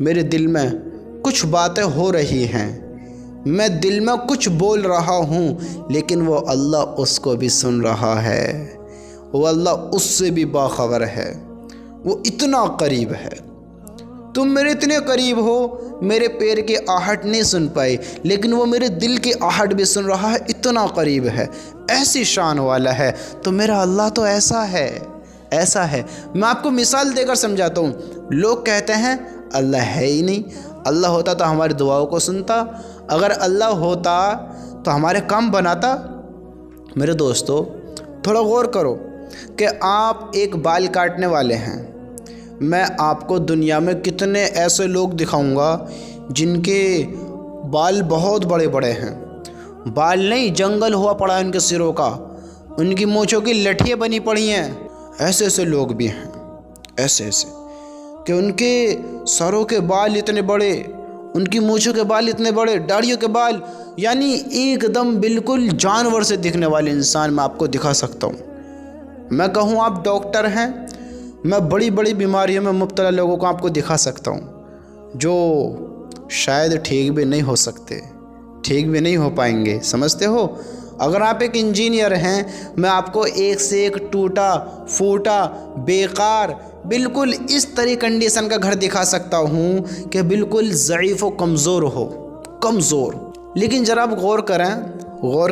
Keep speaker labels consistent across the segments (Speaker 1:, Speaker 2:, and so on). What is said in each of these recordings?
Speaker 1: मेरे दिल में कुछ बातें हो रही हैं, मैं दिल में कुछ बोल रहा हूँ, लेकिन वो अल्लाह उसको भी सुन रहा है। वो अल्लाह उससे भी बाखबर है, वो इतना करीब है। तुम मेरे इतने करीब हो, मेरे पैर की आहट नहीं सुन पाए, लेकिन वो मेरे दिल की आहट भी सुन रहा है, इतना करीब है, ऐसी शान वाला है। तो मेरा अल्लाह तो ऐसा है, ऐसा है। मैं आपको मिसाल देकर समझाता हूँ। लोग कहते हैं अल्लाह है ही नहीं, अल्लाह होता तो हमारी दुआओं को सुनता, अगर अल्लाह होता तो हमारे काम बनाता। मेरे दोस्तों, थोड़ा गौर करो कि आप एक बाल काटने वाले हैं। मैं आपको दुनिया में कितने ऐसे लोग दिखाऊंगा जिनके बाल बहुत बड़े बड़े हैं। बाल नहीं, जंगल हुआ पड़ा है उनके सिरों का, उनकी मूंछों की लठियाँ बनी पड़ी हैं। ऐसे ऐसे लोग भी हैं, ऐसे ऐसे कि उनके सरों के बाल इतने बड़े, उनकी मूंछों के बाल इतने बड़े, दाढ़ियों के बाल, यानी एकदम बिल्कुल जानवर से दिखने वाले इंसान मैं आपको दिखा सकता हूँ। मैं कहूँ आप डॉक्टर हैं, मैं बड़ी बड़ी बीमारियों में मुब्तला लोगों को आपको दिखा सकता हूँ जो शायद ठीक भी नहीं हो सकते, ठीक भी नहीं हो पाएंगे। समझते हो? अगर आप एक इंजीनियर हैं, मैं आपको एक से एक टूटा फूटा बेकार बिल्कुल इस तरह कंडीशन का घर दिखा सकता हूँ कि बिल्कुल ज़ईफ़ व कमज़ोर हो, कमज़ोर। लेकिन ज़रा आप गौर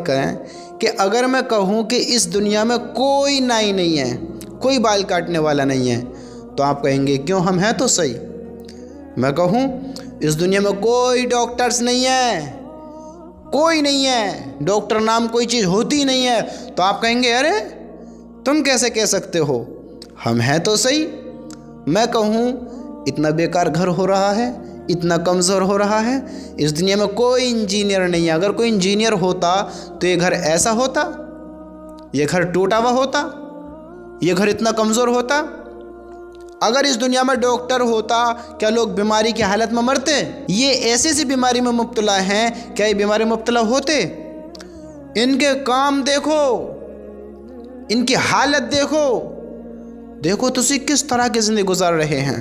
Speaker 1: करें कि अगर मैं कहूँ कि इस दुनिया में कोई नाई नहीं है, कोई बाल काटने वाला नहीं है, तो आप कहेंगे क्यों, हम हैं तो सही। मैं कहूँ इस दुनिया में कोई डॉक्टर्स नहीं है, कोई नहीं है, डॉक्टर नाम कोई चीज़ होती नहीं है, तो आप कहेंगे अरे तुम कैसे कह सकते हो, हम हैं तो सही। मैं कहूँ इतना बेकार घर हो रहा है, इतना कमज़ोर हो रहा है, इस दुनिया में कोई इंजीनियर नहीं है। अगर कोई इंजीनियर होता तो ये घर ऐसा होता, ये घर टूटा हुआ होता, ये घर इतना कमज़ोर होता। अगर इस दुनिया में डॉक्टर होता, क्या लोग बीमारी की हालत में मरते? ये ऐसी ऐसी बीमारी में मुब्तला हैं, क्या ये बीमारी में मुब्तला होते? इनके काम देखो, इनकी हालत देखो, देखो तो सी किस तरह की ज़िंदगी गुजार रहे हैं।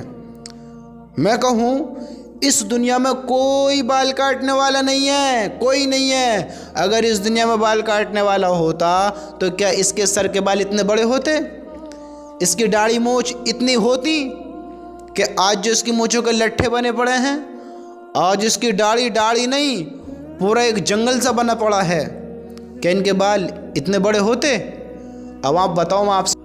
Speaker 1: मैं कहूँ इस दुनिया में कोई बाल काटने वाला नहीं है, कोई नहीं है। अगर इस दुनिया में बाल काटने वाला होता तो क्या इसके सर के बाल इतने बड़े होते, इसकी दाढ़ी मूछ इतनी होती कि आज जो इसकी मूछों के लट्ठे बने पड़े हैं, आज इसकी दाढ़ी नहीं पूरा एक जंगल सा बना पड़ा है, क्या इनके बाल इतने बड़े होते? अब आप बताओ, मैं आपसे